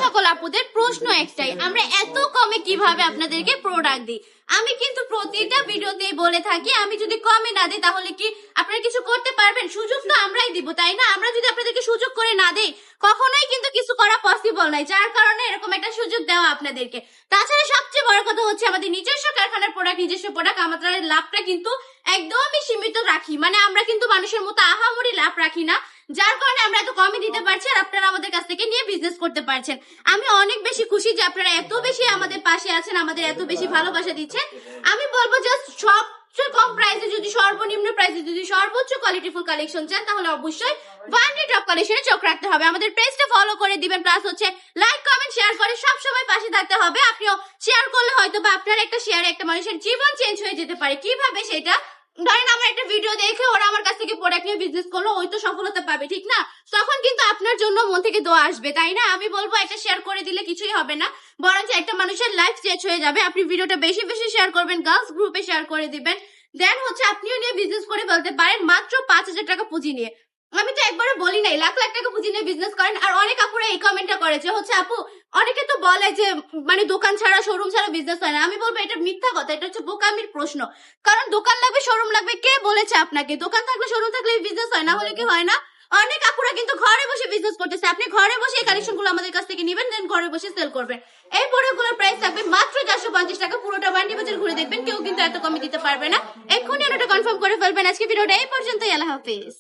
সকল আপুদের প্রশ্ন একটাই, আমরা এত কমে কিভাবে আপনাদেরকে প্রোডাক্ট দিই? আমি কিন্তু প্রতিটা ভিডিওতেই বলে থাকি, আমি যদি কমে না দিই তাহলে কি আপনারা কিছু করতে পারবেন? সুযোগ তো আমরাই দিব, তাই না? আমরা যদি আপনাদেরকে সুযোগ করে না দেই কখনোই কিন্তু কিছু করা পসিবল নাই, যার কারণে এরকম একটা সুযোগ দেওয়া আপনাদেরকে। তাছাড়া সবচেয়ে বড় কথা হচ্ছে আমাদের নিজস্ব কারখানার প্রোডাক্ট, নিজস্ব প্রোডাক্ট, আমাদের লাভটা কিন্তু একদমই সীমিত রাখি। মানে আমরা কিন্তু মানুষের মতো আহামরি লাভ রাখি না, যার কারণে আমরা এত কমে দিতে পারছি আর আপনারা আমাদের কাছ থেকে নিয়ে বিজনেস করতে পারছেন। আমি অনেক বেশি খুশি যে আপনারা এত বেশি আমাদের পাশে আছেন, আমাদের এত বেশি ভালোবাসা দিচ্ছেন। আমি বলবো জাস্ট সবচেয়ে কম প্রাইসে যদি সর্বনিম্ন প্রাইসে যদি সর্বোচ্চ কোয়ালিটিফুল কালেকশন চান তাহলে অবশ্যই ওয়ানডে টপ কালেকশনে চোখ রাখতে হবে। আমাদের পেজটা ফলো করে দিবেন, প্লাস হচ্ছে লাইক কমেন্ট শেয়ার করে সব সময় পাশে থাকতে হবে। আপনিও শেয়ার করলে হয়তো বা আপনার একটা শেয়ারে একটা মানুষের জীবন চেঞ্জ হয়ে যেতে পারে। কিভাবে সেটা? ধরেন আমার একটা ভিডিও দেখে ওরা আমার কাছ থেকে প্রোডাক্ট নিয়ে বিজনেস করলো, ওই তো সফলতা পাবে, ঠিক না? তখন কিন্তু আপনার জন্য মন থেকে দোয়া আসবে, তাই না? আমি বলবো একটা শেয়ার করে দিলে কিছুই হবে না, বরঞ্চ একটা মানুষের লাইফ চেঞ্জ হয়ে যাবে। আপনি ভিডিওটা বেশি বেশি শেয়ার করবেন, গার্লস গ্রুপে শেয়ার করে দিবেন, দেন হচ্ছে আপনিও নিয়ে বিজনেস করে ফেলতে পারেন মাত্র 5,000 টাকা পুঁজি নিয়ে। আমি তো একবারও বলি নাই লাখ লাখ টাকা পুঁজি নিয়ে বিজনেস করেন। আর অনেক আপুরা এই কমেন্টটা করেছে হচ্ছে, আপু অনেকে তো বলে যে মানে দোকান ছাড়া শোরুম ছাড়া বিজনেস হয় না। আমি বলবো এটা মিথ্যা কথা, এটা হচ্ছে বোকামির প্রশ্ন। কারণ দোকান লাগবে, শোরুম লাগবে, কে বলেছে আপনাকে? দোকান থাকলে শোরুম থাকলে বিজনেস হয়, না হলে কি হয় না? অনেক আপুরা কিন্তু ঘরে বসে বিজনেস করতেছে। আপনি ঘরে বসে এই কালেকশন গুলো আমাদের কাছ থেকে নিবেন, দেন ঘরে বসে সেল করবেন। এই প্রোডাক্টগুলোর প্রাইস থাকবে মাত্র 450 টাকা। পুরোটা বান্ডি বাজার ঘুরে দেখবেন, কেউ কিন্তু এত কমে দিতে পারবে না। এক্ষুনি ওটা কনফার্ম করে ফেলবেন। আজকে ভিডিওটা এই পর্যন্তই, আল্লাহ হাফেজ।